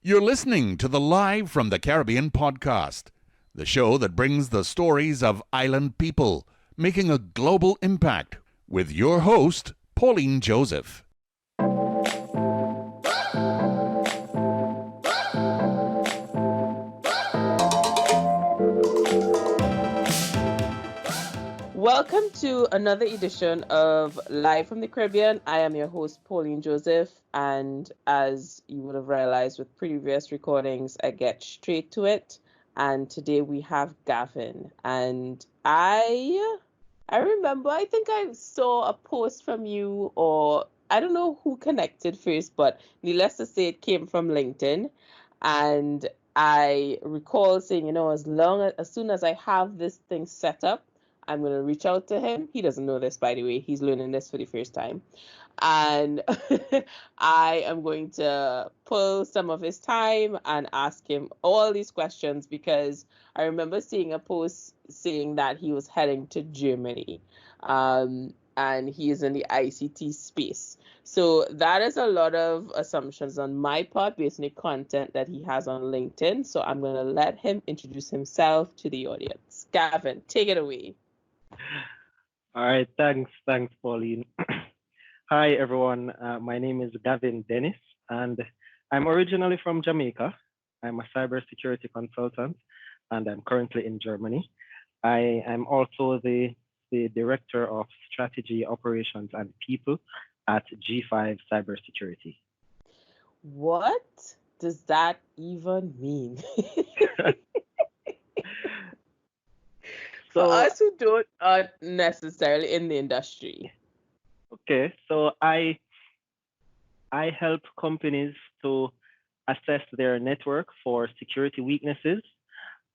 You're listening to the Live from the Caribbean podcast, the show that brings the stories of island people making a global impact, with your host, Pauline Joseph. Welcome to another edition of Live from the Caribbean. I am your host, Pauline Joseph, and as you would have realized with previous recordings, I get straight to it. And today we have Gavin, and I remember, I think I saw a post from you, or I don't know who connected first, but needless to say, it came from LinkedIn, and I recall saying, as soon as I have this thing set up, I'm going to reach out to him. He doesn't know this, by the way. He's learning this for the first time. And I am going to pull some of his time and ask him all these questions, because I remember seeing a post saying that he was heading to Germany, and he is in the ICT space. So that is a lot of assumptions on my part based on the content that he has on LinkedIn. So I'm going to let him introduce himself to the audience. Gavin, take it away. All right, thanks, Pauline. Hi, everyone. My name is Gavin Dennis, and I'm originally from Jamaica. I'm a cybersecurity consultant, and I'm currently in Germany. I am also the Director of Strategy, Operations, and People at 𝐺5 Cybersecurity. What does that even mean? For us who aren't necessarily in the industry. Okay, so I help companies to assess their network for security weaknesses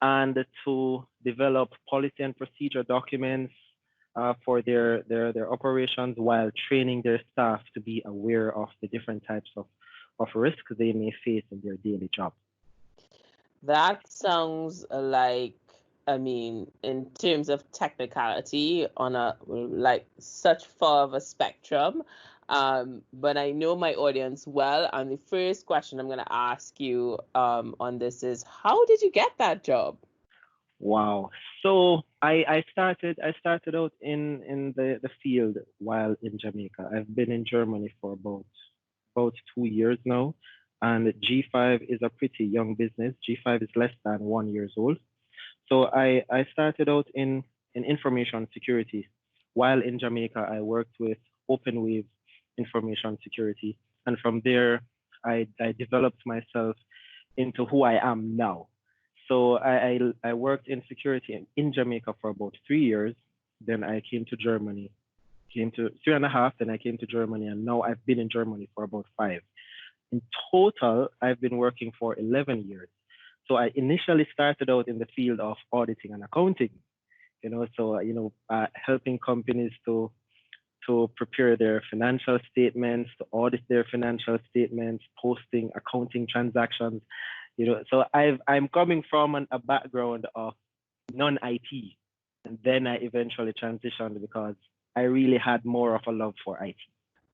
and to develop policy and procedure documents for their operations, while training their staff to be aware of the different types of risks they may face in their daily job. That sounds like, in terms of technicality, on a such far of a spectrum. But I know my audience well, and the first question I'm going to ask you on this is, how did you get that job? Wow. So I started out in the field while in Jamaica. I've been in Germany for about 2 years now, and 𝐺5 is a pretty young business. 𝐺5 is less than 1 year old. So I started out in information security. While in Jamaica, I worked with OpenWave information security. And from there, I developed myself into who I am now. So I worked in security in Jamaica for about 3 years. Then I came to Germany, came to 3.5, then I came to Germany, and now I've been in Germany for about 5. In total, I've been working for 11 years. So I initially started out in the field of auditing and accounting, helping companies to prepare their financial statements, to audit their financial statements, posting accounting transactions, So I'm coming from a background of non-IT, and then I eventually transitioned because I really had more of a love for IT.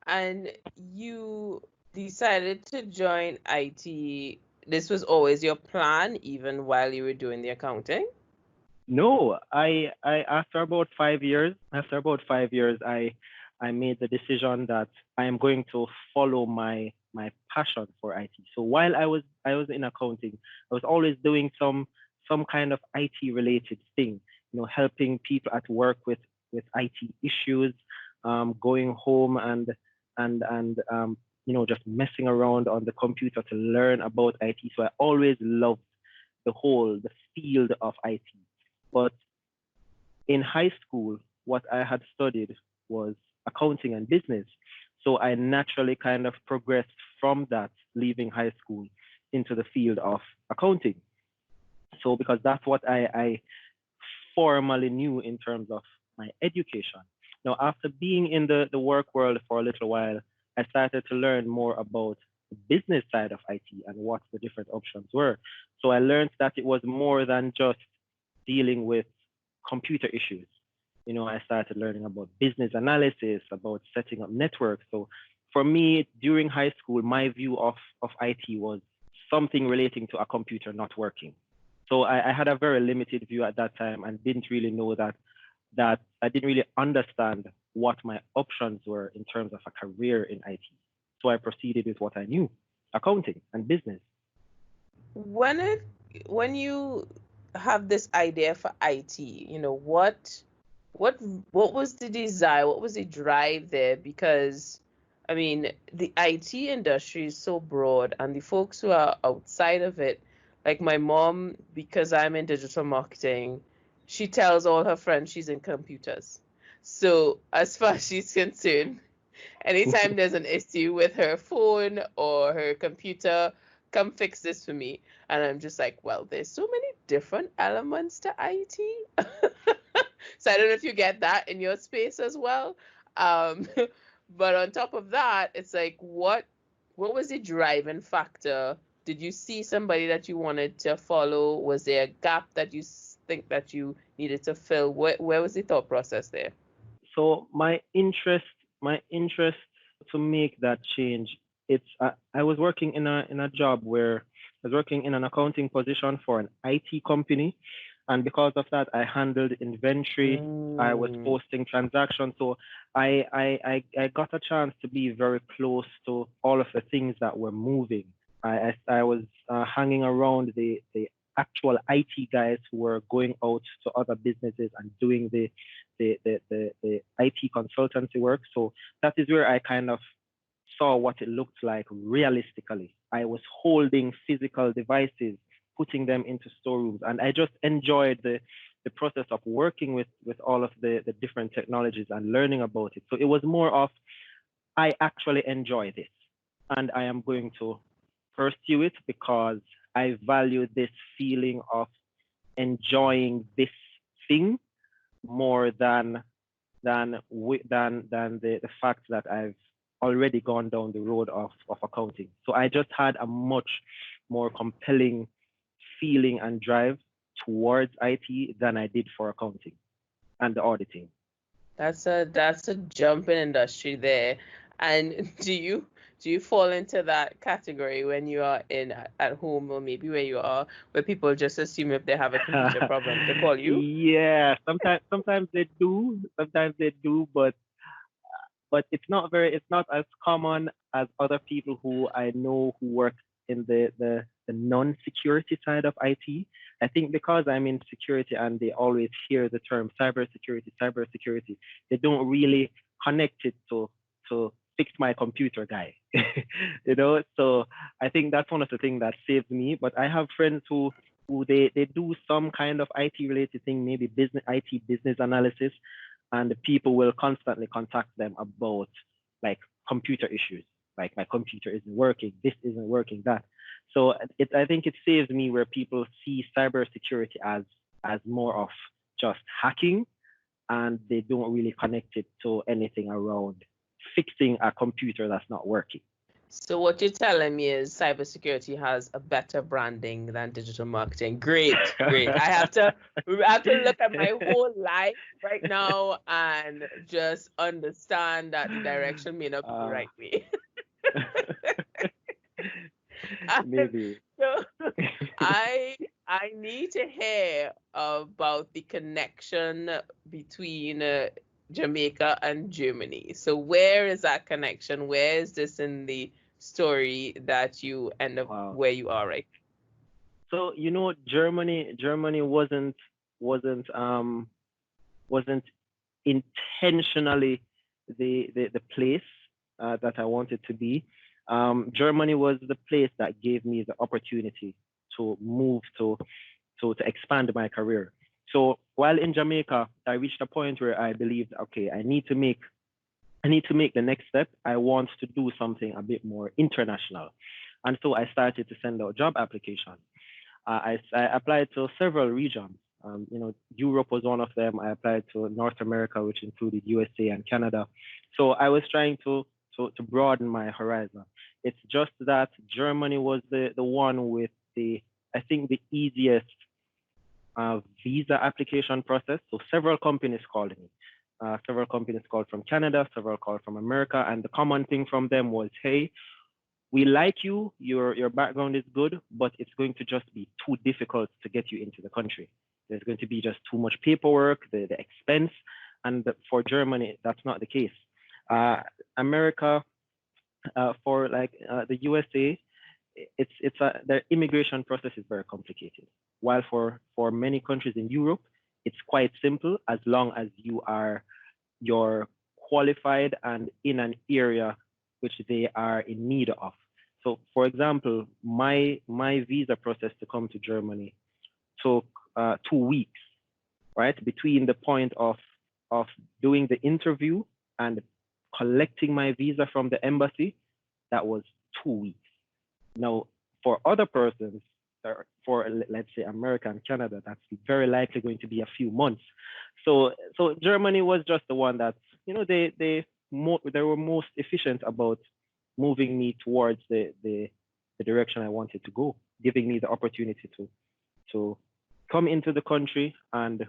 And you decided to join IT. This was always your plan, even while you were doing the accounting? No, I after about 5 years, I made the decision that I am going to follow my passion for IT. So while I was in accounting, I was always doing some kind of IT related thing, helping people at work with IT issues, going home and just messing around on the computer to learn about IT. So I always loved the field of IT. But in high school, what I had studied was accounting and business. So I naturally kind of progressed from that, leaving high school, into the field of accounting. So because that's what I formally knew in terms of my education. Now, after being in the work world for a little while, I started to learn more about the business side of IT and what the different options were. So I learned that it was more than just dealing with computer issues. I started learning about business analysis, about setting up networks. So for me, during high school, my view of IT was something relating to a computer not working. So I had a very limited view at that time and didn't really know that I didn't really understand what my options were in terms of a career in IT. So I proceeded with what I knew, accounting and business. When you have this idea for IT, what was the desire? What was the drive there? Because I mean, the IT industry is so broad, and the folks who are outside of it, like my mom, because I'm in digital marketing, she tells all her friends she's in computers. So as far as she's concerned, anytime there's an issue with her phone or her computer, come fix this for me. And I'm just like, well, there's so many different elements to IT. So I don't know if you get that in your space as well. Um, but on top of that, it's like, what was the driving factor? Did you see somebody that you wanted to follow? Was there a gap that you think that you needed to fill? Where was the thought process there? So my interest to make that change, I was working in a job where I was working in an accounting position for an IT company, and because of that, I handled inventory. I was posting transactions, so I got a chance to be very close to all of the things that were moving. I was hanging around the actual IT guys who were going out to other businesses and doing the IT consultancy work. So that is where I kind of saw what it looked like realistically. I was holding physical devices, putting them into storerooms, and I just enjoyed the process of working with all of the different technologies and learning about it. So it was more of, I actually enjoy this, and I am going to pursue it because I value this feeling of enjoying this thing more than the fact that I've already gone down the road of accounting. So I just had a much more compelling feeling and drive towards IT than I did for accounting and the auditing. That's a jump in industry there. And do you fall into that category when you are at home, or maybe where you are, where people just assume if they have a computer problem to call you? Yeah, sometimes they do, but it's not as common as other people who I know who work in the non-security side of IT. I think because I'm in security and they always hear the term cybersecurity, they don't really connect it to fix my computer guy. So I think that's one of the things that saves me. But I have friends who they do some kind of IT related thing, maybe IT business analysis, and the people will constantly contact them about like computer issues, like my computer isn't working, this isn't working, that. So I think it saves me where people see cybersecurity as more of just hacking, and they don't really connect it to anything around fixing a computer that's not working. So what you're telling me is cybersecurity has a better branding than digital marketing. Great, great. I have to look at my whole life right now and just understand that the direction may not be the right way. Maybe. So I need to hear about the connection between Jamaica and Germany. So where is that connection? Where is this in the story that you end up where you are right now? So Germany wasn't intentionally the place that I wanted to be. Germany was the place that gave me the opportunity to move to expand my career. So while in Jamaica, I reached a point where I believed, okay, I need to make the next step. I want to do something a bit more international. And so I started to send out job applications. I applied to several regions. Europe was one of them. I applied to North America, which included USA and Canada. So I was trying to broaden my horizon. It's just that Germany was the one with I think the easiest visa application process. So several companies called me. Several companies called from Canada, several called from America, and the common thing from them was, hey, we like you, your background is good, but it's going to just be too difficult to get you into the country. There's going to be just too much paperwork, the expense, and for Germany, that's not the case. America, for like the USA, the immigration process is very complicated. While for many countries in Europe, it's quite simple as long as you're qualified and in an area which they are in need of. So, for example, my visa process to come to Germany took 2 weeks, right? Between the point of doing the interview and collecting my visa from the embassy, that was 2 weeks. Now, for other persons, for let's say America and Canada, that's very likely going to be a few months. So Germany was just the one that, you know, they were most efficient about moving me towards the direction I wanted to go, giving me the opportunity to come into the country and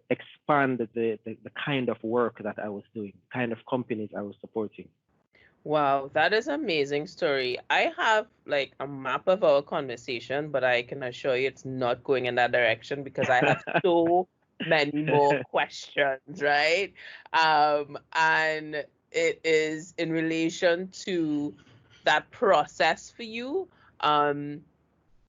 expand the kind of work that I was doing, kind of companies I was supporting. Wow, that is an amazing story. I have like a map of our conversation, but I can assure you it's not going in that direction because I have so many more questions, right? And it is in relation to that process for you.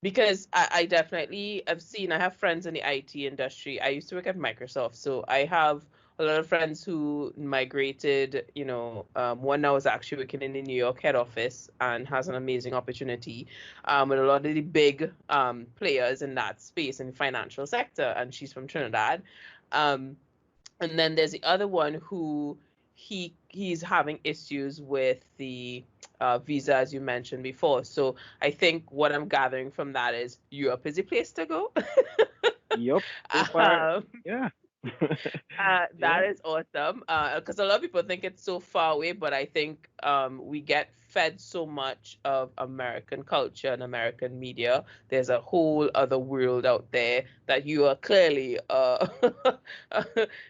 Because I definitely I have friends in the IT industry. I used to work at Microsoft, so I have a lot of friends who migrated, one now is actually working in the New York head office and has an amazing opportunity with a lot of the big players in that space in the financial sector, and she's from Trinidad. And then there's the other one who he's having issues with the visa, as you mentioned before. So I think what I'm gathering from that is Europe is the place to go. Yep. So far, yeah. That is awesome. Because a lot of people think it's so far away, but I think we get fed so much of American culture and American media. There's a whole other world out there that you are clearly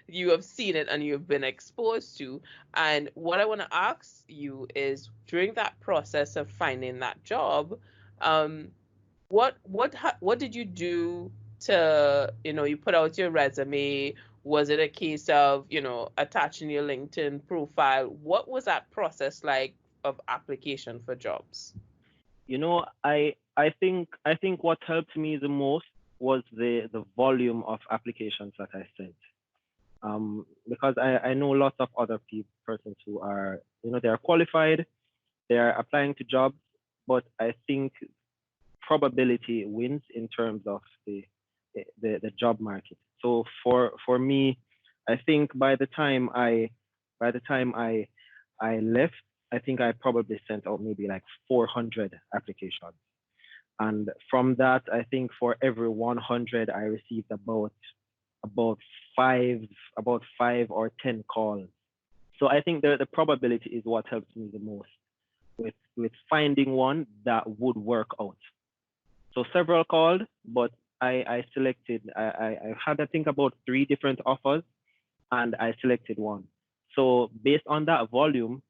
you have seen it and you've been exposed to. And what I want to ask you is, during that process of finding that job, what did you do to, you put out your resume? Was it a case of, attaching your LinkedIn profile? What was that process like of application for jobs? I think what helped me the most was the volume of applications that I sent. Because I know lots of other persons who are, they are qualified, they are applying to jobs, but I think probability wins in terms of the job market. So for me, I think by the time I left, I think I probably sent out maybe like 400 applications. And from that, I think for every 100, I received about 5 or 10 calls. So I think the probability is what helps me the most with finding one that would work out. So several called, but I selected, I had, I think, about 3 different offers, and I selected one. So based on that volume,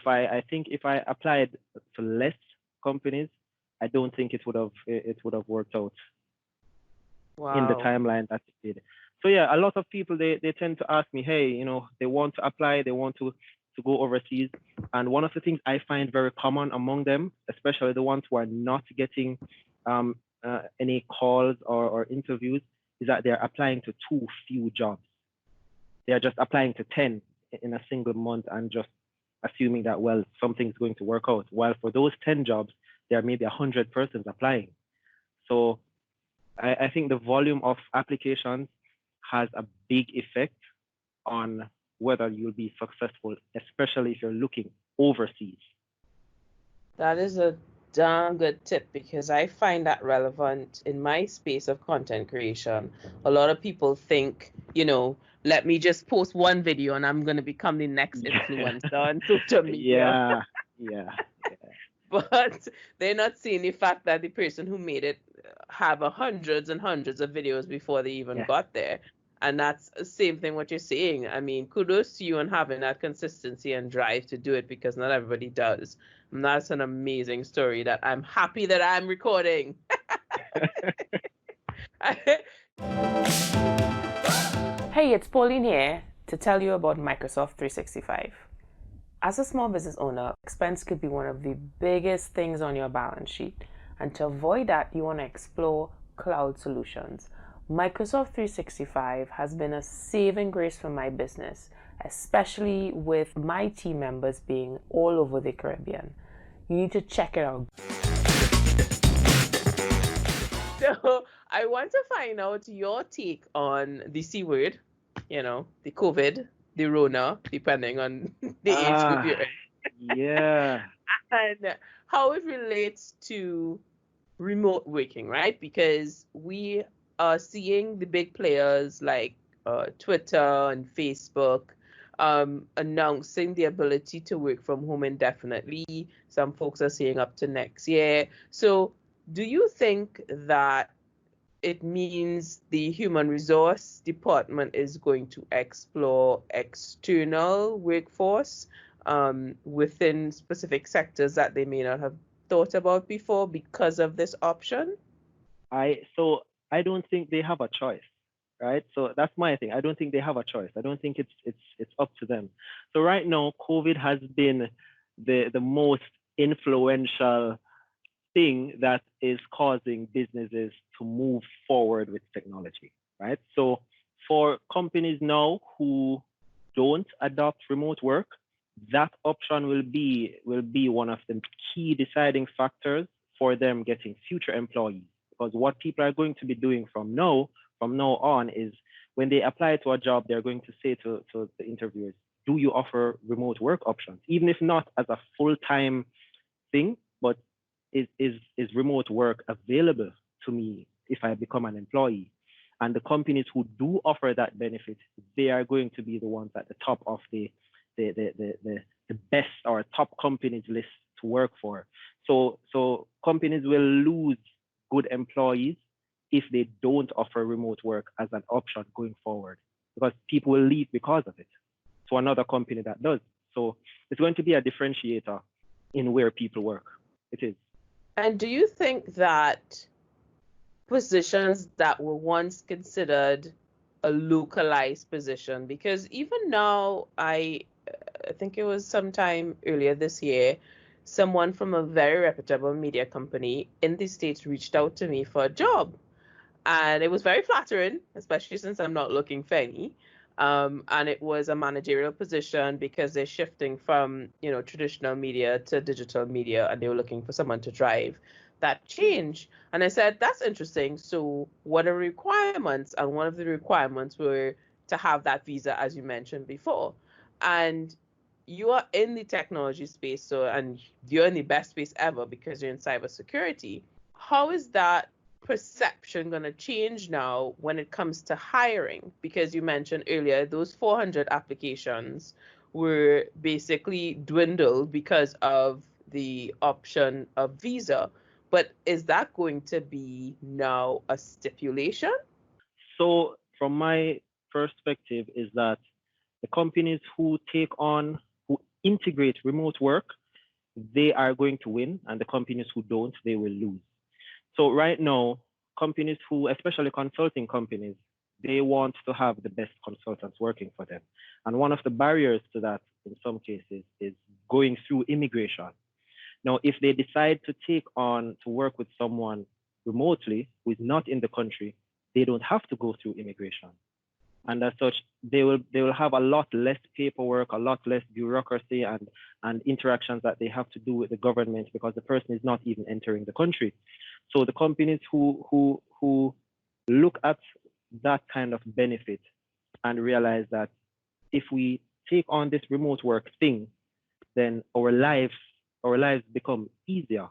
I think if I applied to less companies, I don't think it would have worked out. Wow. In the timeline that it did. So yeah, a lot of people, they tend to ask me, hey, they want to apply, they want to go overseas. And one of the things I find very common among them, especially the ones who are not getting any calls or interviews, is that they're applying to too few jobs. They're just applying to 10 in a single month and just assuming that, well, something's going to work out. While for those 10 jobs, there are maybe 100 persons applying. So I think the volume of applications has a big effect on whether you'll be successful, especially if you're looking overseas. That is a damn good tip, because I find that relevant in my space of content creation. A lot of people think, let me just post one video and I'm going to become the next influencer on social media. Yeah. But they're not seeing the fact that the person who made it have hundreds and hundreds of videos before they even got there. And that's the same thing what you're saying. I mean, kudos to you on having that consistency and drive to do it, because not everybody does. And that's an amazing story that I'm happy that I'm recording. Hey, it's Pauline here to tell you about Microsoft 365. As a small business owner, expense could be one of the biggest things on your balance sheet. And to avoid that, you want to explore cloud solutions. Microsoft 365 has been a saving grace for my business, especially with my team members being all over the Caribbean. You need to check it out. So I want to find out your take on the C word, the COVID, the Rona, depending on the age group you're in. Yeah. And how it relates to remote working, right? Because we are seeing the big players like Twitter and Facebook announcing the ability to work from home indefinitely. Some folks are saying up to next year. So do you think that it means the human resource department is going to explore external workforce within specific sectors that they may not have thought about before because of this option? So I don't think they have a choice, right? So that's my thing. I don't think they have a choice. I don't think it's up to them. So right now, COVID has been the most influential thing that is causing businesses to move forward with technology, right? So for companies now who don't adopt remote work, that option will be one of the key deciding factors for them getting future employees. Because what people are going to be doing from now on is when they apply to a job, they're going to say to the interviewers, do you offer remote work options? Even if not as a full-time thing, but is remote work available to me if I become an employee? And the companies who do offer that benefit, they are going to be the ones at the top of the best or top companies list to work for. So companies will lose good employees if they don't offer remote work as an option going forward, because people will leave because of it to another company that does. So it's going to be a differentiator in where people work. It is. And do you think that positions that were once considered a localized position, because even now, I think it was sometime earlier this year, someone from a very reputable media company in the States reached out to me for a job. And it was very flattering, especially since I'm not looking for any. And it was a managerial position because they're shifting from, traditional media to digital media, and they were looking for someone to drive that change. And I said, that's interesting. So what are requirements? And one of the requirements were to have that visa, as you mentioned before. And you are in the technology space, and you're in the best space ever because you're in cybersecurity. How is that perception going to change now when it comes to hiring? Because you mentioned earlier those 400 applications were basically dwindled because of the option of visa. But is that going to be now a stipulation? So from my perspective is that the companies who integrate remote work, they are going to win, and the companies who don't, they will lose. So right now, companies especially consulting companies, they want to have the best consultants working for them. And one of the barriers to that in some cases is going through immigration. Now, if they decide to work with someone remotely who is not in the country, they don't have to go through immigration. And as such, they will have a lot less paperwork, a lot less bureaucracy and interactions that they have to do with the government, because the person is not even entering the country. So the companies who look at that kind of benefit and realize that if we take on this remote work thing, then our lives become easier.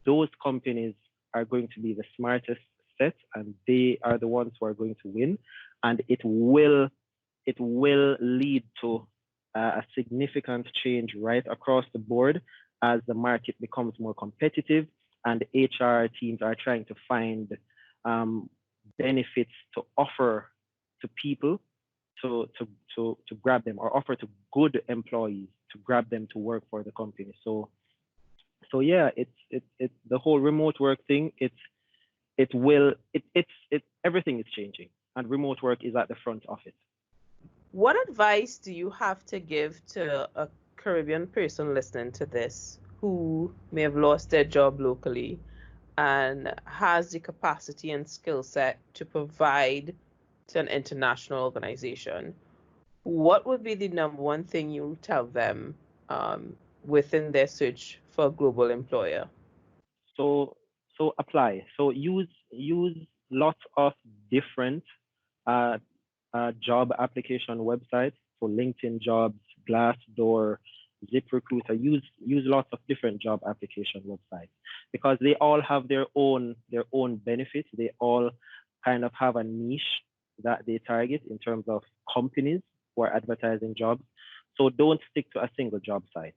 Those companies are going to be the smartest set, and they are the ones who are going to win. And it will lead to a significant change right across the board as the market becomes more competitive and HR teams are trying to find benefits to offer to people to grab them, or offer to good employees to grab them to work for the company. So So yeah, it's the whole remote work thing. Everything is changing, and remote work is at the front of it. What advice do you have to give to a Caribbean person listening to this who may have lost their job locally and has the capacity and skill set to provide to an international organization? What would be the number one thing you tell them within their search for a global employer? So apply. So use lots of different uh, job application websites. So LinkedIn Jobs, Glassdoor, ZipRecruiter. Use lots of different job application websites because they all have their own benefits. They all kind of have a niche that they target in terms of companies who are advertising jobs. So don't stick to a single job site.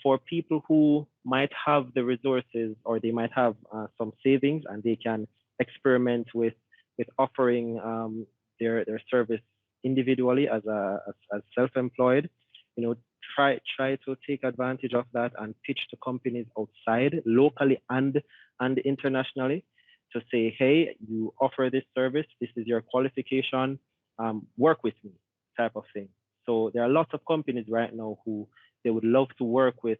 For people who might have the resources or they might have some savings and they can experiment with offering their service individually as self-employed, try to take advantage of that and pitch to companies outside, locally and internationally, to say, hey, you offer this service, this is your qualification, work with me, type of thing. So there are lots of companies right now who they would love to work with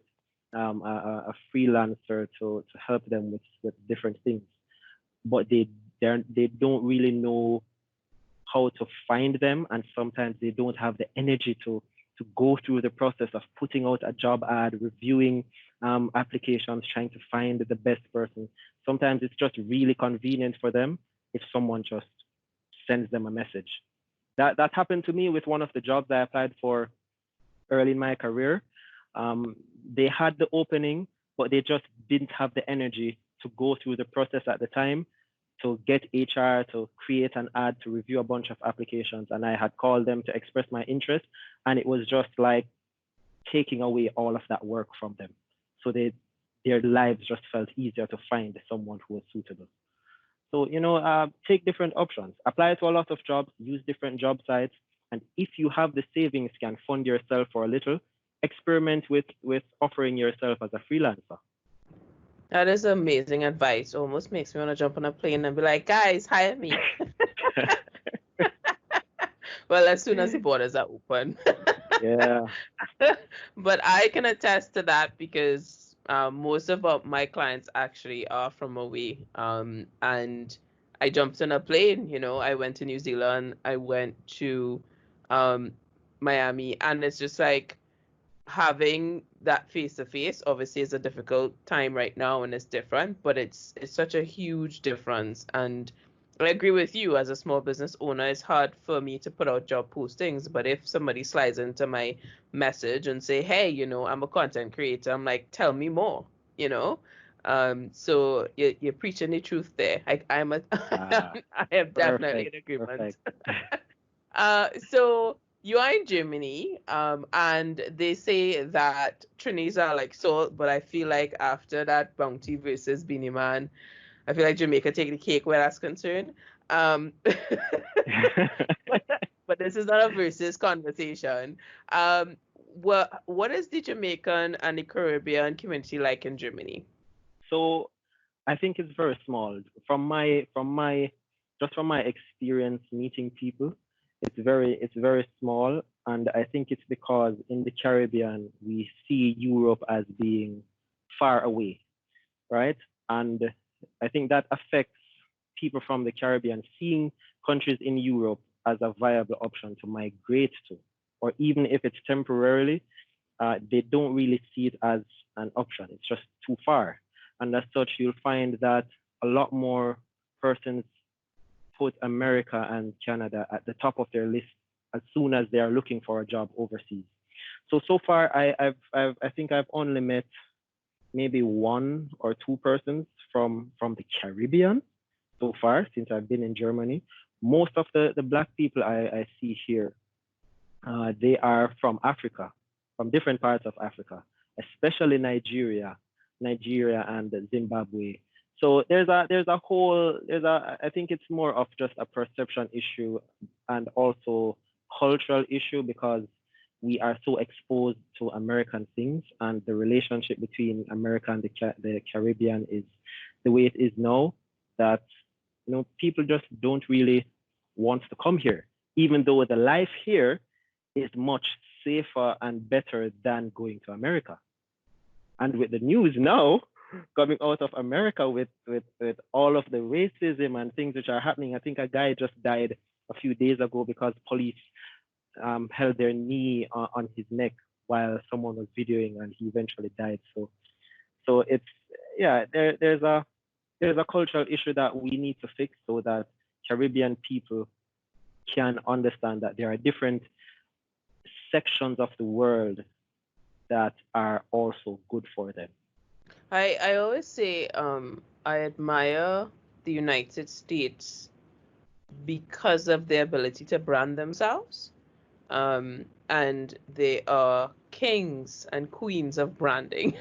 a freelancer to help them with different things, but they don't really know how to find them, and sometimes they don't have the energy to go through the process of putting out a job ad, reviewing applications, trying to find the best person. Sometimes it's just really convenient for them if someone just sends them a message. That happened to me with one of the jobs I applied for early in my career. They had the opening, but they just didn't have the energy to go through the process at the time, to get HR to create an ad, to review a bunch of applications. And I had called them to express my interest, and it was just like taking away all of that work from them. So their lives just felt easier to find someone who was suitable. So, take different options, apply to a lot of jobs, use different job sites. And if you have the savings, can fund yourself for a little, experiment with offering yourself as a freelancer. That is amazing advice. Almost makes me want to jump on a plane and be like, guys, hire me. Well, as soon as the borders are open. Yeah. But I can attest to that because most of my clients actually are from away. And I jumped on a plane, I went to New Zealand, I went to Miami, and it's just like having that face-to-face obviously is a difficult time right now and it's different, but it's such a huge difference. And I agree with you, as a small business owner, it's hard for me to put out job postings, but if somebody slides into my message and say, hey, I'm a content creator, I'm like, tell me more, so you're preaching the truth there. I am definitely in agreement. So you are in Germany, and they say that Trinidad are like salt, but I feel like after that Bounty versus Beanie Man, I feel like Jamaica take the cake where that's concerned. But this is not a versus conversation. What is the Jamaican and the Caribbean community like in Germany? So I think it's very small. From my experience meeting people, it's very small, and I think it's because in the Caribbean we see Europe as being far away, right? And I think that affects people from the Caribbean seeing countries in Europe as a viable option to migrate to, or even if it's temporarily, they don't really see it as an option. It's just too far. And as such, you'll find that a lot more persons put America and Canada at the top of their list as soon as they are looking for a job overseas. So far, I think I've only met maybe one or two persons from the Caribbean so far since I've been in Germany. Most of the Black people I see here, they are from Africa, from different parts of Africa, especially Nigeria and Zimbabwe. So I think it's more of just a perception issue and also cultural issue, because we are so exposed to American things, and the relationship between America and the Caribbean is the way it is now, that people just don't really want to come here, even though the life here is much safer and better than going to America. And with the news now coming out of America with all of the racism and things which are happening, I think a guy just died a few days ago because police held their knee on his neck while someone was videoing, and he eventually died. So it's there's a cultural issue that we need to fix so that Caribbean people can understand that there are different sections of the world that are also good for them. I always say I admire the United States because of their ability to brand themselves. And they are kings and queens of branding.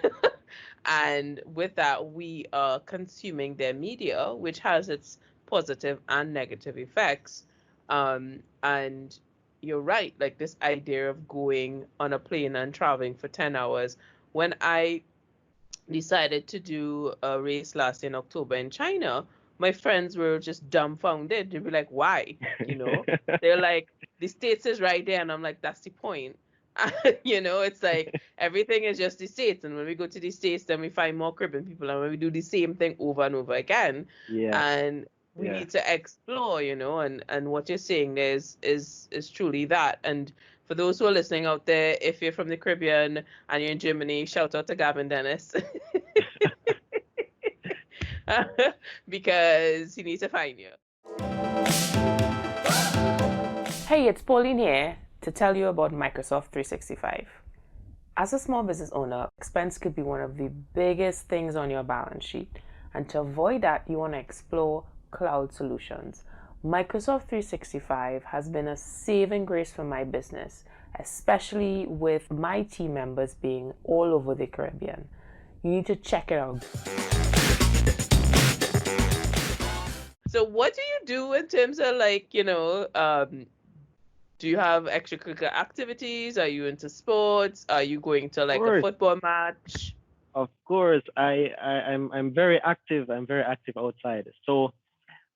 And with that, we are consuming their media, which has its positive and negative effects. And you're right, like this idea of going on a plane and traveling for 10 hours. When I decided to do a race last in October in China, my friends were just dumbfounded. They'd be like, why? They're like, the States is right there. And I'm like, that's the point. It's like everything is just the States. And when we go to the States, then we find more Caribbean people. And when we do the same thing over and over again, and we need to explore, and what you're saying there is truly that. And for those who are listening out there, if you're from the Caribbean and you're in Germany, shout out to Gavin Dennis. Because he needs to find you. Hey, it's Pauline here to tell you about Microsoft 365. As a small business owner, expense could be one of the biggest things on your balance sheet. And to avoid that, you want to explore cloud solutions. Microsoft 365 has been a saving grace for my business, especially with my team members being all over the Caribbean. You need to check it out. So what do you do in terms of do you have extracurricular activities? Are you into sports? Are you going to a football match? Of course, I'm very active. I'm very active outside. So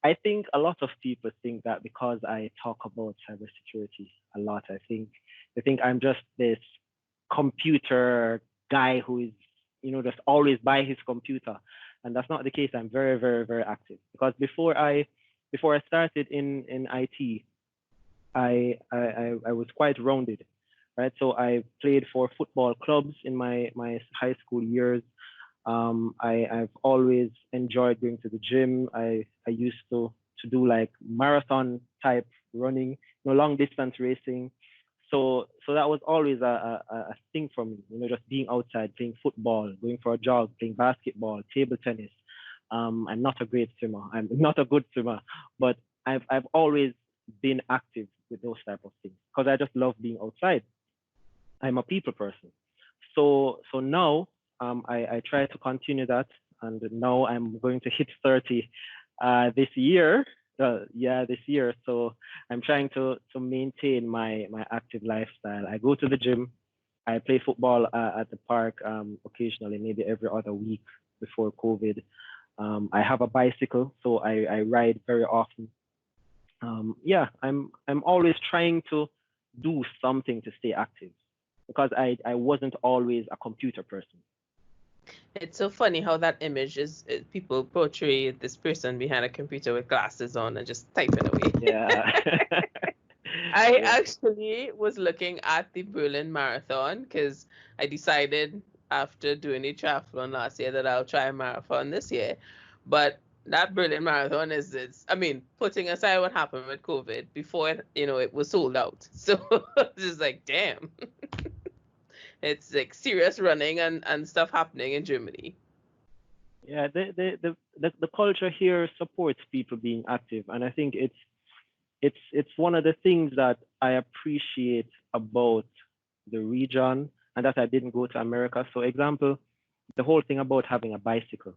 I think a lot of people think that because I talk about cybersecurity a lot, they think I'm just this computer guy who is, just always by his computer. And that's not the case. I'm very, very, very active. Because before I started in IT, I was quite rounded, right? So I played for football clubs in my high school years. I've always enjoyed going to the gym. I used to do like marathon type running, long distance racing. So that was always a thing for me, just being outside, playing football, going for a jog, playing basketball, table tennis. I'm not a great swimmer. I'm not a good swimmer, but I've always been active with those type of things because I just love being outside. I'm a people person. So now I try to continue that, and now I'm going to hit 30 this year. This year. So I'm trying to maintain my active lifestyle. I go to the gym. I play football at the park occasionally, maybe every other week before COVID. I have a bicycle, so I ride very often. I'm always trying to do something to stay active because I wasn't always a computer person. It's so funny how that image is people portray this person behind a computer with glasses on and just typing away. Yeah. I actually was looking at the Berlin Marathon because I decided after doing the triathlon last year that I'll try a marathon this year. But that Berlin Marathon putting aside what happened with COVID, before it was sold out. So it's just like, damn. It's like serious running and stuff happening in Germany. Yeah, the culture here supports people being active, and I think it's one of the things that I appreciate about the region and that I didn't go to America. So example, the whole thing about having a bicycle.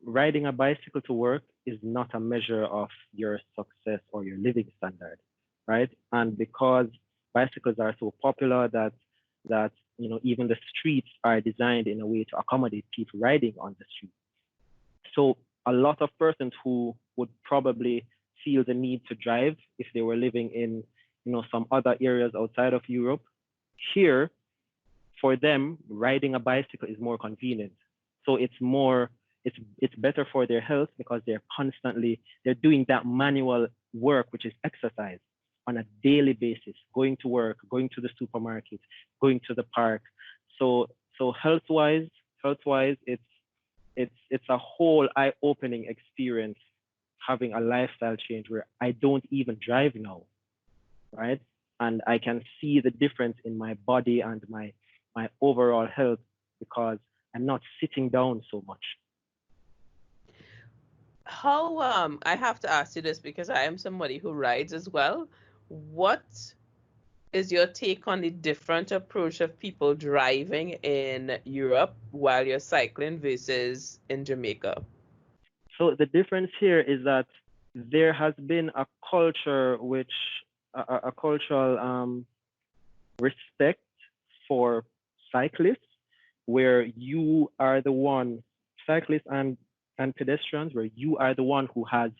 Riding a bicycle to work is not a measure of your success or your living standard, right? And because bicycles are so popular that even the streets are designed in a way to accommodate people riding on the street. So a lot of persons who would probably feel the need to drive if they were living in some other areas outside of Europe, here for them riding a bicycle is more convenient. So it's better for their health because they're doing that manual work, which is exercise on a daily basis, going to work, going to the supermarket, going to the park. So health-wise, it's a whole eye-opening experience having a lifestyle change where I don't even drive now, right? And I can see the difference in my body and my overall health because I'm not sitting down so much. How I have to ask you this because I am somebody who rides as well. What is your take on the different approach of people driving in Europe while you're cycling versus in Jamaica? So the difference here is that there has been a culture a cultural respect for cyclists, where you are the one, cyclists and pedestrians, where you are the one who has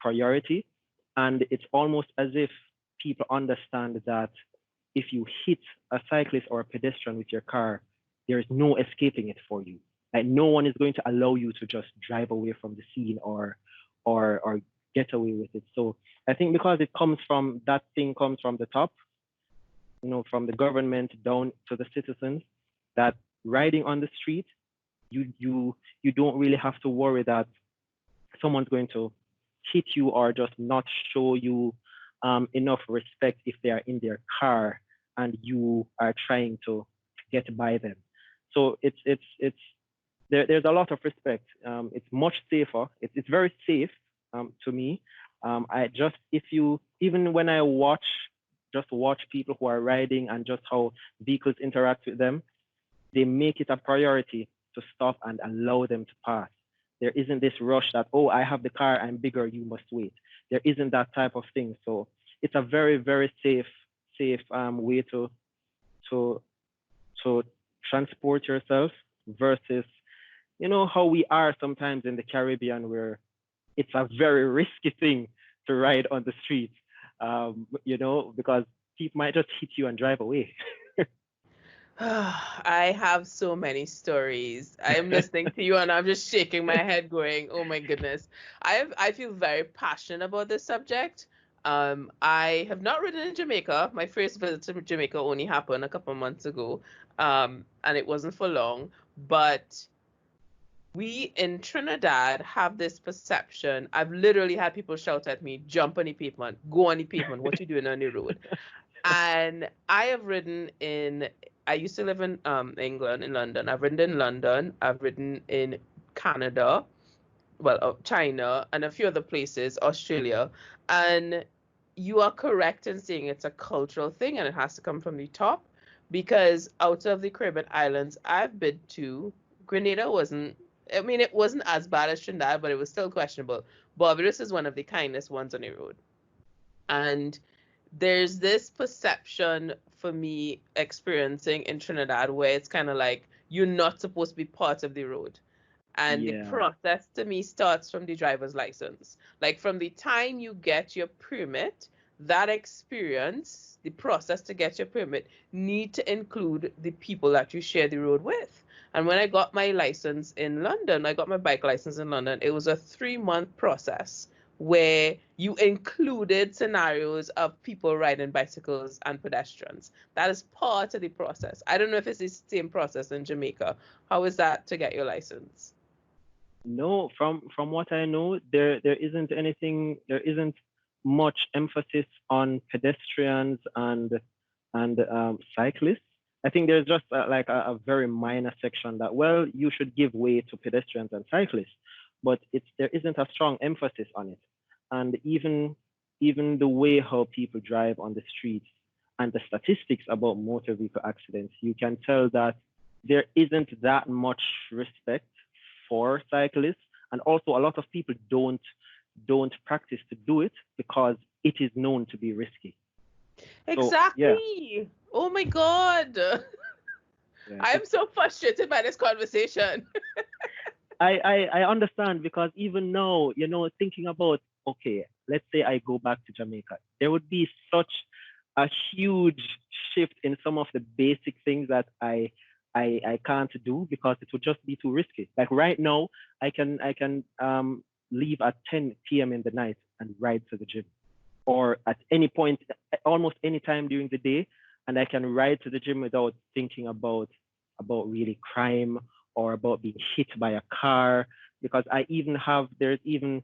priority. And it's almost as if people understand that if you hit a cyclist or a pedestrian with your car, there is no escaping it for you. Like no one is going to allow you to just drive away from the scene or get away with it. So I think because that thing comes from the top, from the government down to the citizens, that riding on the street, you don't really have to worry that someone's going to hit you or just not show you enough respect if they are in their car and you are trying to get by them. So there's a lot of respect. It's much safer. It's very safe to me. Even when I watch people who are riding and just how vehicles interact with them, they make it a priority to stop and allow them to pass. There isn't this rush that, oh, I have the car, I'm bigger, you must wait. There isn't that type of thing. So it's a very, very safe way to transport yourself versus, how we are sometimes in the Caribbean, where it's a very risky thing to ride on the street, because people might just hit you and drive away. I have so many stories. I'm listening to you and I'm just shaking my head going, oh my goodness. I feel very passionate about this subject. I have not ridden in Jamaica. My first visit to Jamaica only happened a couple of months ago. And it wasn't for long, but we in Trinidad have this perception. I've literally had people shout at me, jump on the pavement, go on the pavement, what you doing on the road? And I have ridden I used to live in England, in London. I've ridden in London. I've ridden in Canada, China, and a few other places, Australia. And you are correct in saying it's a cultural thing and it has to come from the top, because out of the Caribbean islands I've been to, Grenada it wasn't as bad as Trinidad, but it was still questionable. Barbados is one of the kindest ones on the road. And there's this perception for me experiencing in Trinidad where it's kind of like you're not supposed to be part of the road. And the process to me starts from the driver's license. Like from the time you get your permit, that experience, the process to get your permit, need to include the people that you share the road with. And when I got my license in London, I got my bike license in London, it was a 3-month process where you included scenarios of people riding bicycles and pedestrians. That is part of the process. I don't know if it's the same process in Jamaica. How is that to get your license? No, from what I know, there isn't much emphasis on pedestrians and cyclists. I think there's just a very minor section that, well, you should give way to pedestrians and cyclists, but there isn't a strong emphasis on it. And even the way how people drive on the streets and the statistics about motor vehicle accidents, you can tell that there isn't that much respect for cyclists. And also a lot of people don't practice to do it because it is known to be risky. So yeah, Exactly. Oh my God. yeah. I'm so frustrated by this conversation. I understand because even now, thinking about, okay, let's say I go back to Jamaica, there would be such a huge shift in some of the basic things that I can't do because it would just be too risky. Like right now, I can leave at 10 p.m. in the night and ride to the gym, or at any point, almost any time during the day, and I can ride to the gym without thinking about really crime or about being hit by a car. Because there's even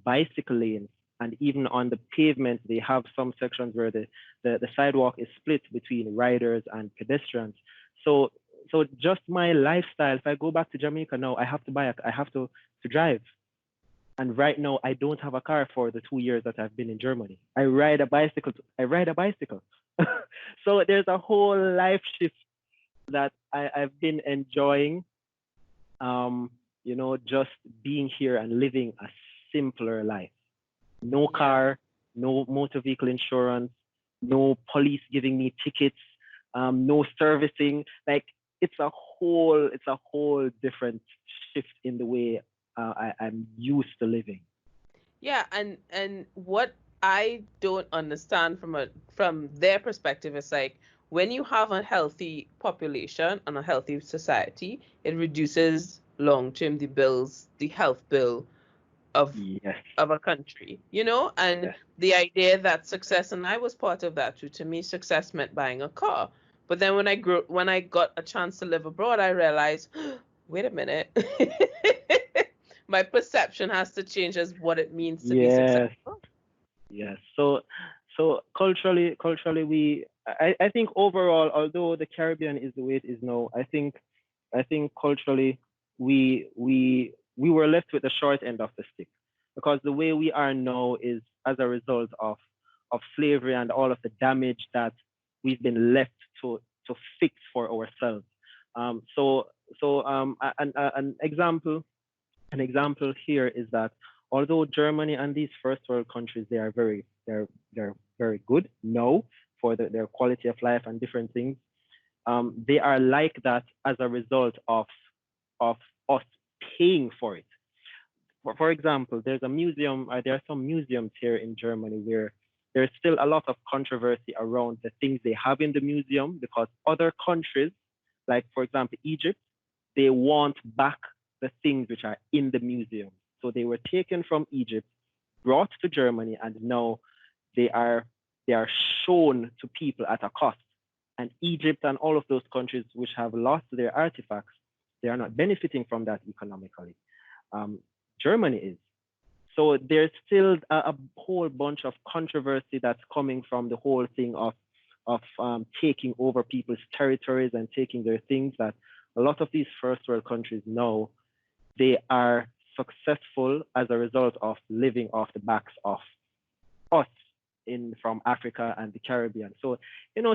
bicycle lanes, and even on the pavement, they have some sections where the sidewalk is split between riders and pedestrians. So so just my lifestyle, if I go back to Jamaica now, I have to drive. And right now, I don't have a car for the 2 years that I've been in Germany. I ride a bicycle. I ride a bicycle. So there's a whole life shift that I've been enjoying. Just being here and living a simpler life. No Yeah. car, no motor vehicle insurance, no police giving me tickets, no servicing. Like it's a whole different shift in the way I'm used to living. Yeah, and what I don't understand from their perspective is like when you have a healthy population and a healthy society, it reduces long term the health bill of Yes, of a country, and yes, the idea that success, and I was part of that too. To me, success meant buying a car. But then when I got a chance to live abroad, I realized, wait a minute, my perception has to change as what it means to be yes, successful. yes. So culturally, I think overall, although the Caribbean is the way it is now, I think culturally we were left with the short end of the stick, because the way we are now is as a result of slavery and all of the damage that we've been left to fix for ourselves. An example here is that although Germany and these first world countries, they're very good now for their quality of life and different things, they are like that as a result of us paying for it. For example, there are some museums here in Germany where there's still a lot of controversy around the things they have in the museum, because other countries, like for example Egypt, they want back the things which are in the museum. So they were taken from Egypt, brought to Germany, and now they are they are shown to people at a cost. And Egypt and all of those countries which have lost their artifacts, they are not benefiting from that economically. Um, Germany is. So there's still a whole bunch of controversy that's coming from the whole thing of taking over people's territories and taking their things, that a lot of these first world countries now, they are successful as a result of living off the backs of us in from Africa and the Caribbean. So,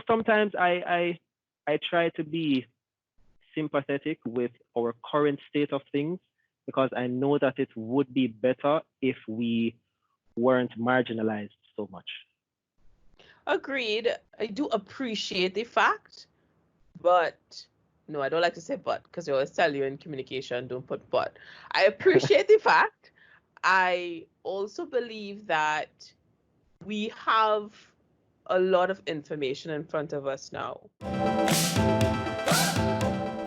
sometimes I try to be sympathetic with our current state of things, because I know that it would be better if we weren't marginalized so much. Agreed. I do appreciate the fact, but no, I don't like to say but because they always tell you in communication, don't put but. I appreciate the fact. I also believe that we have a lot of information in front of us now.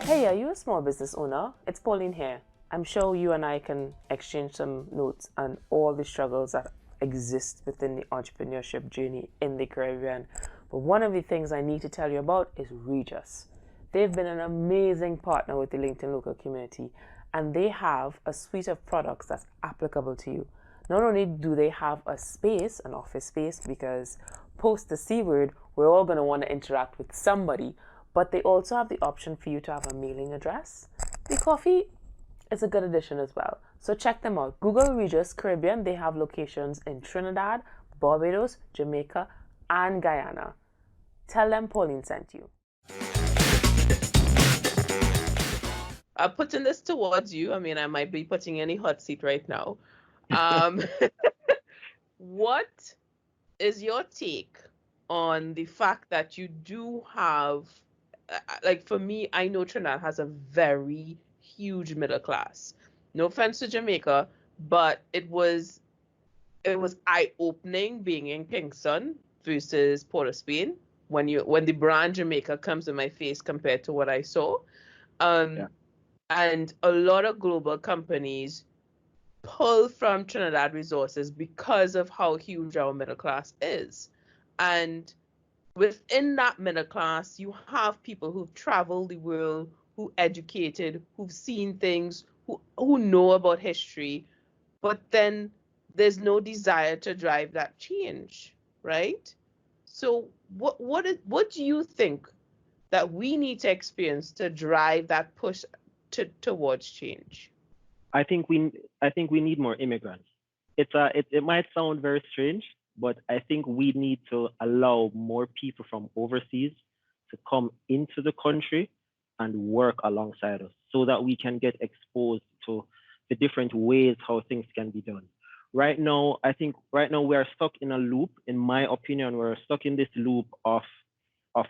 Hey, are you a small business owner? It's Pauline here. I'm sure you and I can exchange some notes on all the struggles that exist within the entrepreneurship journey in the Caribbean. But one of the things I need to tell you about is Regis. They've been an amazing partner with the LinkedIn local community, and they have a suite of products that's applicable to you. Not only do they have a space, an office space, because post the C word, we're all going to want to interact with somebody, but they also have the option for you to have a mailing address. The coffee is a good addition as well. So check them out. Google Regis Caribbean. They have locations in Trinidad, Barbados, Jamaica, and Guyana. Tell them Pauline sent you. I'm putting this towards you. I mean, I might be putting any hot seat right now. Um, what is your take on the fact that you do have, like for me, I know Trinidad has a very huge middle class. No offense to Jamaica, but it was eye-opening being in Kingston versus Port of Spain when the brand Jamaica comes in my face compared to what I saw. Yeah. Um, and a lot of global companies pull from Trinidad resources because of how huge our middle class is. And within that middle class, you have people who've traveled the world, who educated, who've seen things, who know about history, but then there's no desire to drive that change, right? So what do you think that we need to experience to drive that push towards change? I think we I think we need more immigrants. It might sound very strange, but I think we need to allow more people from overseas to come into the country and work alongside us so that we can get exposed to the different ways how things can be done. Right now we are stuck in a loop. In my opinion, we're stuck in this loop of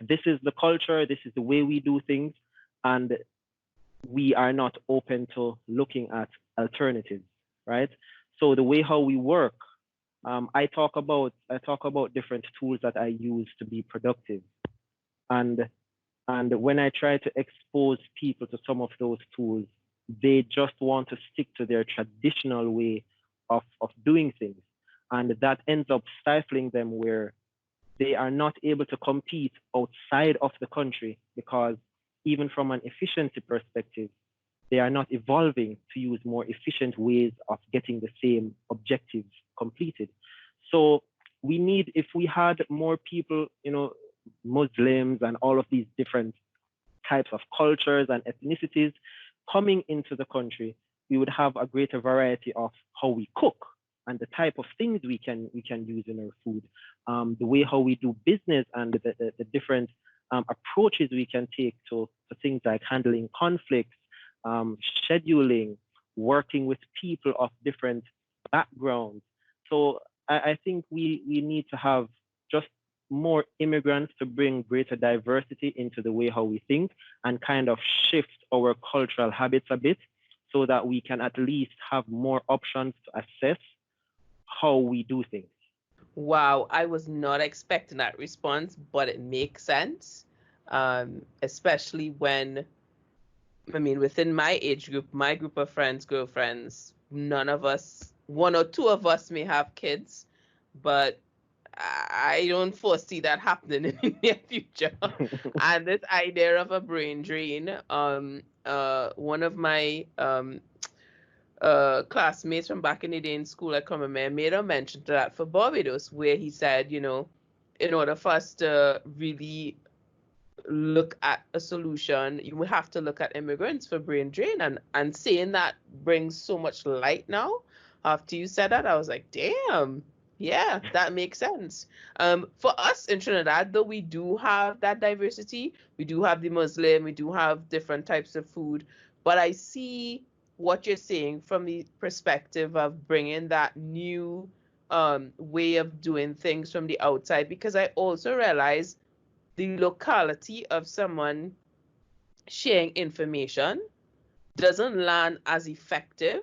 this is the culture, this is the way we do things, and we are not open to looking at alternatives, right? So the way how we work, I talk about different tools that I use to be productive, and when I try to expose people to some of those tools, they just want to stick to their traditional way of doing things, and that ends up stifling them where they are not able to compete outside of the country because even from an efficiency perspective, they are not evolving to use more efficient ways of getting the same objectives completed. So we need, if we had more people, Muslims and all of these different types of cultures and ethnicities coming into the country, we would have a greater variety of how we cook and the type of things we can use in our food, the way how we do business and the different approaches we can take to things like handling conflicts, scheduling, working with people of different backgrounds. So I think we need to have just more immigrants to bring greater diversity into the way how we think and kind of shift our cultural habits a bit so that we can at least have more options to assess how we do things. Wow, I was not expecting that response, but it makes sense. Especially when, I mean, within my age group, my group of friends, girlfriends, none of us, one or two of us may have kids, but I don't foresee that happening in the near future. And this idea of a brain drain, one of my classmates from back in the day in school at Common made a mention to that for Barbados, where he said, in order for us to really look at a solution, you would have to look at immigrants for brain drain. And saying that brings so much light now. After you said that, I was like, damn, yeah, that makes sense. For us in Trinidad, though, we do have that diversity. We do have the Muslim, we do have different types of food. But I see what you're saying from the perspective of bringing that new way of doing things from the outside, because I also realize the locality of someone sharing information doesn't land as effective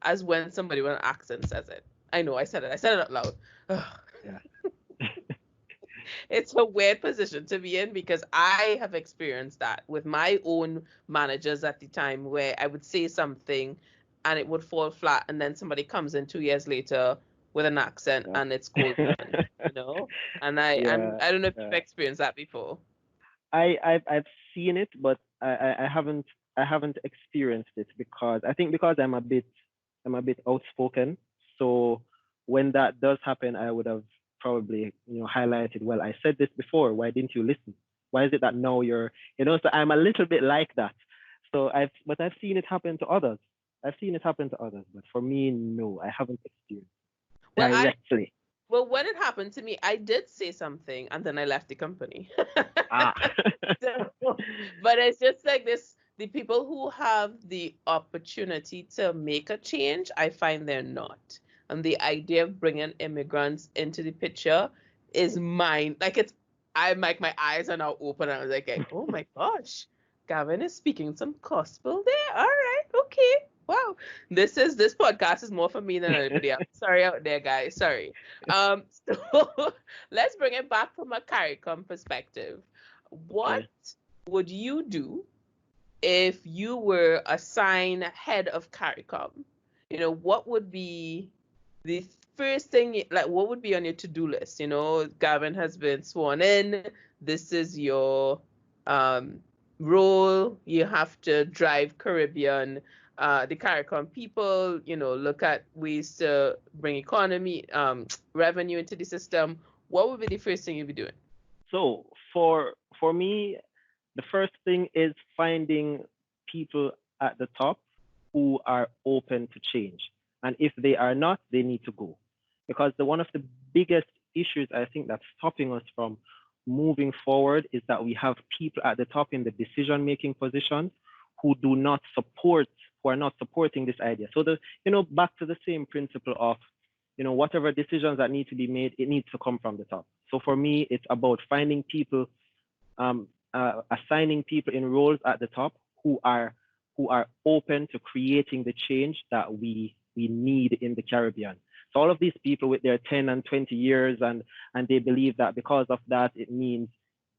as when somebody with an accent says it. I know I said it. I said it out loud. Yeah. It's a weird position to be in because I have experienced that with my own managers at the time where I would say something and it would fall flat, and then somebody comes in 2 years later with an accent Yeah. and it's gold done. And Yeah. I don't know if you've Yeah. experienced that before. I've seen it, but I haven't experienced it because I think because I'm a bit outspoken. So when that does happen, I would have probably highlighted. Well, I said this before. Why didn't you listen? Why is it that now you're So I'm a little bit like that. So I've seen it happen to others. I've seen it happen to others, but for me, no, I haven't experienced Well, directly. when it happened to me, I did say something and then I left the company. Ah. So, but it's just like this, the people who have the opportunity to make a change, I find they're not. And the idea of bringing immigrants into the picture is mine. Like I'm like, my eyes are now open. I was like, oh my gosh, Gavin is speaking some gospel there. All right, okay. Wow. This podcast is more for me than anybody else. Sorry out there, guys. Sorry. So let's bring it back from a CARICOM perspective. What Okay. would you do if you were assigned head of CARICOM? You know, what would be the first thing, like what would be on your to-do list? You know, Gavin has been sworn in. This is your role. You have to drive Caribbean, the CARICOM people, you know, look at ways to bring economy, revenue into the system. What would be the first thing you'd be doing? So for me, the first thing is finding people at the top who are open to change. And if they are not, they need to go. Because one of the biggest issues I think that's stopping us from moving forward is that we have people at the top in the decision-making position who are not supporting this idea. So back to the same principle of, whatever decisions that need to be made, it needs to come from the top. So for me, it's about finding people, assigning people in roles at the top who are open to creating the change that we need in the Caribbean. So all of these people with their 10 and 20 years and they believe that because of that, it means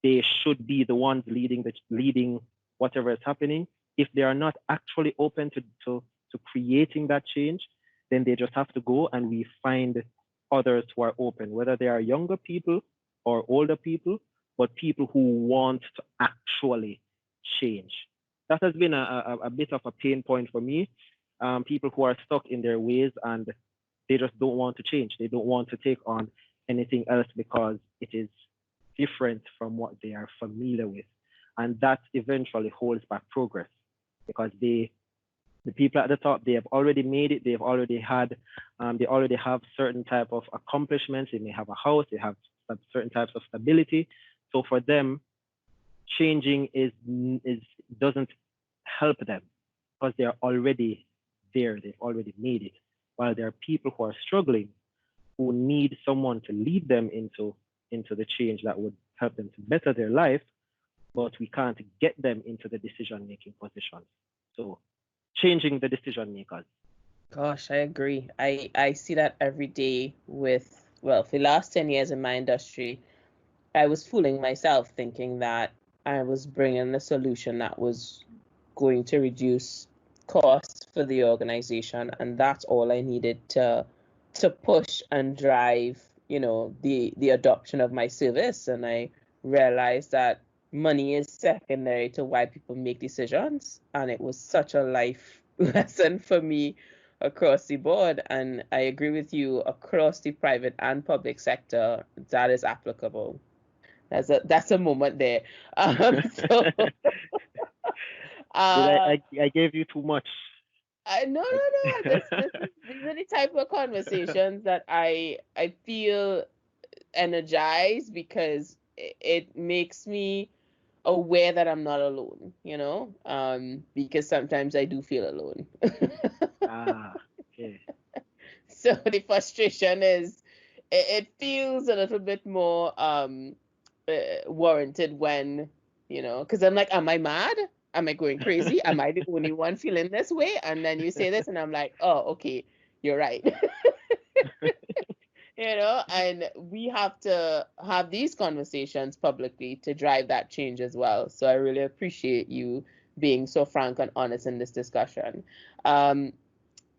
they should be the ones leading whatever is happening. If they are not actually open to creating that change, then they just have to go, and we find others who are open, whether they are younger people or older people, but people who want to actually change. That has been a bit of a pain point for me. People who are stuck in their ways and they just don't want to change. They don't want to take on anything else because it is different from what they are familiar with. And that eventually holds back progress because the people at the top, they have already made it. They've already had, they already have certain type of accomplishments. They may have a house. They have certain types of stability. So for them, changing doesn't help them because they are already there. They've already made it. While there are people who are struggling, who need someone to lead them into the change that would help them to better their life, but we can't get them into the decision-making positions. So changing the decision makers. Gosh, I agree. I see that every day for the last 10 years in my industry, I was fooling myself thinking that I was bringing a solution that was going to reduce costs for the organization, and that's all I needed to push and drive, the adoption of my service. And I realized that money is secondary to why people make decisions, and it was such a life lesson for me across the board. And I agree with you, across the private and public sector, that is applicable. That's a moment there. So I gave you too much. no. These are the type of conversations that I feel energized because it makes me aware that I'm not alone, because sometimes I do feel alone. Okay. So the frustration is, it feels a little bit more warranted when, because I'm like, am I mad? Am I going crazy? Am I the only one feeling this way? And then you say this and I'm like, oh, okay, you're right. And we have to have these conversations publicly to drive that change as well. So I really appreciate you being so frank and honest in this discussion.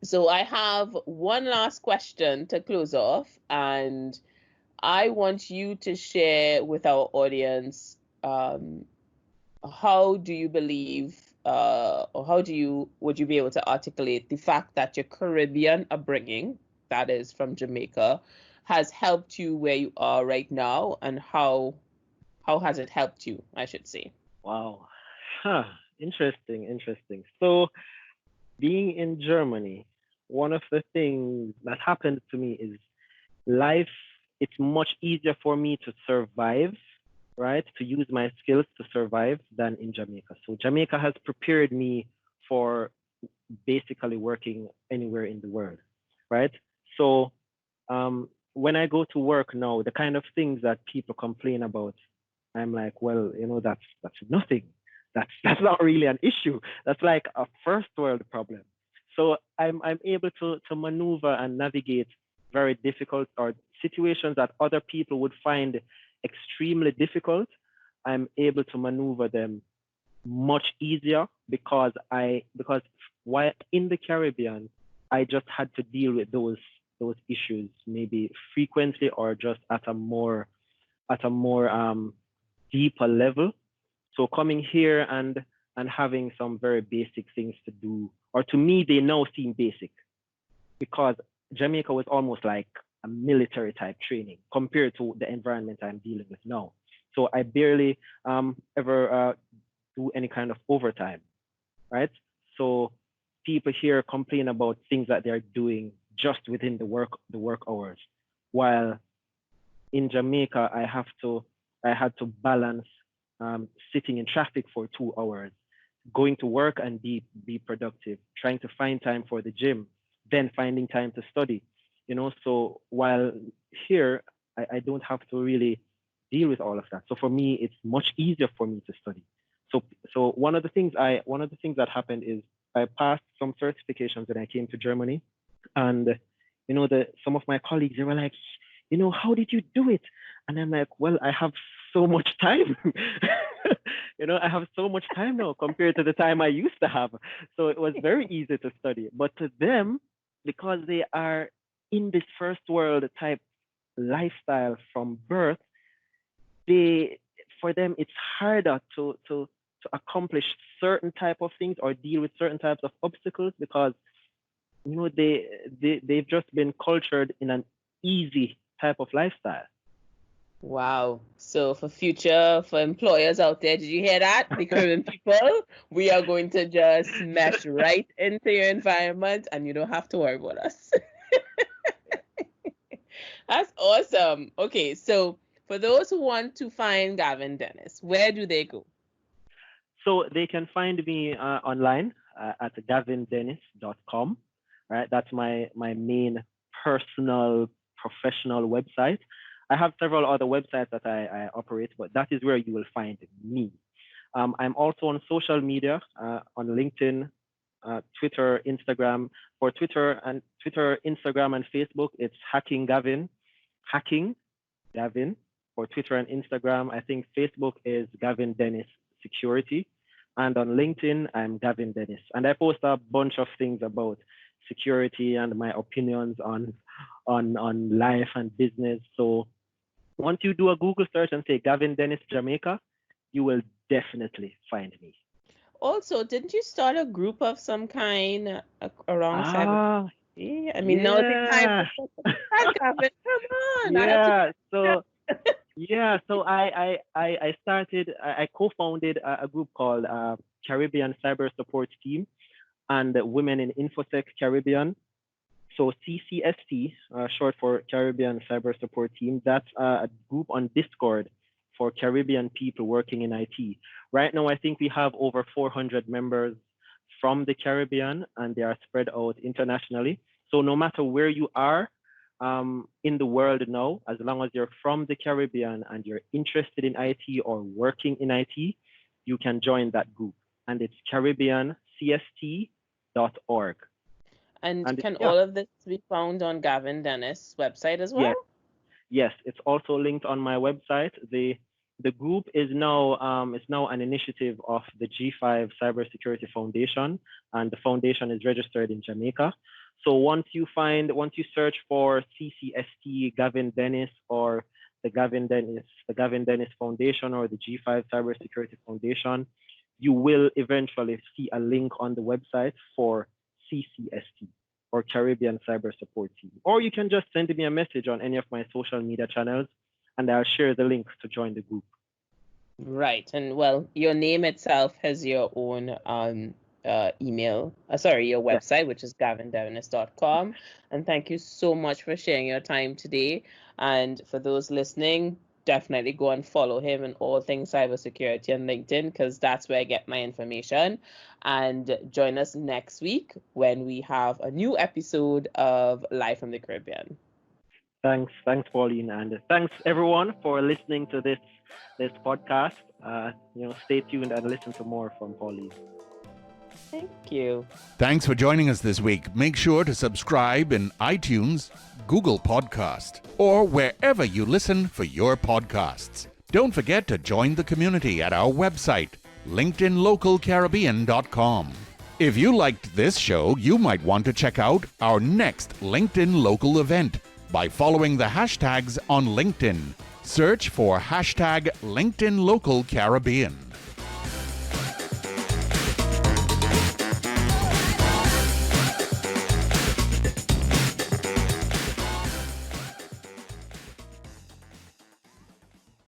So I have one last question to close off, and I want you to share with our audience, how do you believe, or would you be able to articulate the fact that your Caribbean upbringing, that is from Jamaica, has helped you where you are right now, and how has it helped you, I should say? Wow. Interesting. So being in Germany, one of the things that happened to me is life, it's much easier for me to survive, right? To use my skills to survive than in Jamaica. So Jamaica has prepared me for basically working anywhere in the world, right? So when I go to work now, the kind of things that people complain about, I'm like, well, that's nothing. That's not really an issue. That's like a first world problem. So I'm able to maneuver and navigate very difficult or situations that other people would find extremely difficult. I'm able to maneuver them much easier because while in the Caribbean, I just had to deal with those issues maybe frequently or just at a more deeper level. So coming here and having some very basic things to do, or to me they now seem basic, because Jamaica was almost like a military type training compared to the environment I'm dealing with now. So I barely ever do any kind of overtime, right? So people here complain about things that they're doing just within the work hours, while in Jamaica I had to balance sitting in traffic for 2 hours, going to work and be productive, trying to find time for the gym, then finding time to study. So while here I don't have to really deal with all of that. So for me, it's much easier for me to study. So one of the things that happened is I passed some certifications when I came to Germany, and some of my colleagues, they were like, how did you do it? And I'm like, well, I have so much time. I have so much time now compared to the time I used to have. So it was very easy to study. But to them, because they are in this first world type lifestyle from birth, for them it's harder to accomplish certain type of things or deal with certain types of obstacles, because they've just been cultured in an easy type of lifestyle. Wow. So for employers out there, did you hear that? The Caribbean people, we are going to just mesh right into your environment and you don't have to worry about us. That's awesome. Okay, so for those who want to find Gavin Dennis, where do they go? So they can find me online at gavindennis.com. Right, that's my main personal professional website. I have several other websites that I operate, but that is where you will find me. I'm also on social media, on LinkedIn, Twitter, Instagram. For Twitter, Instagram, and Facebook, it's Hacking Gavin. For Twitter and Instagram. I think Facebook is Gavin Dennis Security. And on LinkedIn, I'm Gavin Dennis. And I post a bunch of things about security and my opinions on life and business. So once you do a Google search and say Gavin Dennis Jamaica, you will definitely find me. Also, didn't you start a group of some kind around cybersecurity? I mean, yeah. now the time for Gavin, come on. So I started, I co-founded a group called Caribbean Cyber Support Team and Women in InfoSec Caribbean. So CCST, short for Caribbean Cyber Support Team, that's a group on Discord for Caribbean people working in IT. Right now, I think we have over 400 members from the Caribbean, and they are spread out internationally. So no matter where you are in the world now, as long as you're from the Caribbean and you're interested in IT or working in IT, you can join that group. And it's CaribbeanCST.org. And can all of this be found on Gavin Dennis' website as well? Yes, it's also linked on my website. The group is now an initiative of the G5 Cybersecurity Foundation, and the foundation is registered in Jamaica. So once you search for CCST Gavin Dennis or the Gavin Dennis Foundation or the G5 Cybersecurity Foundation, you will eventually see a link on the website for CCST or Caribbean Cyber Support Team. Or you can just send me a message on any of my social media channels and I'll share the link to join the group. Right. And well, your name itself has your own your website, which is gavindennis.com. And thank you so much for sharing your time today. And for those listening, definitely go and follow him in all things cybersecurity on LinkedIn, because that's where I get my information. And join us next week when we have a new episode of Live from the Caribbean. Thanks, Pauline, and thanks everyone for listening to this podcast. Stay tuned and listen to more from Pauline. Thank you. Thanks for joining us this week. Make sure to subscribe in iTunes, Google Podcast, or wherever you listen for your podcasts. Don't forget to join the community at our website, LinkedInLocalCaribbean.com. If you liked this show, you might want to check out our next LinkedIn Local event by following the hashtags on LinkedIn. Search for hashtag LinkedIn Local Caribbean.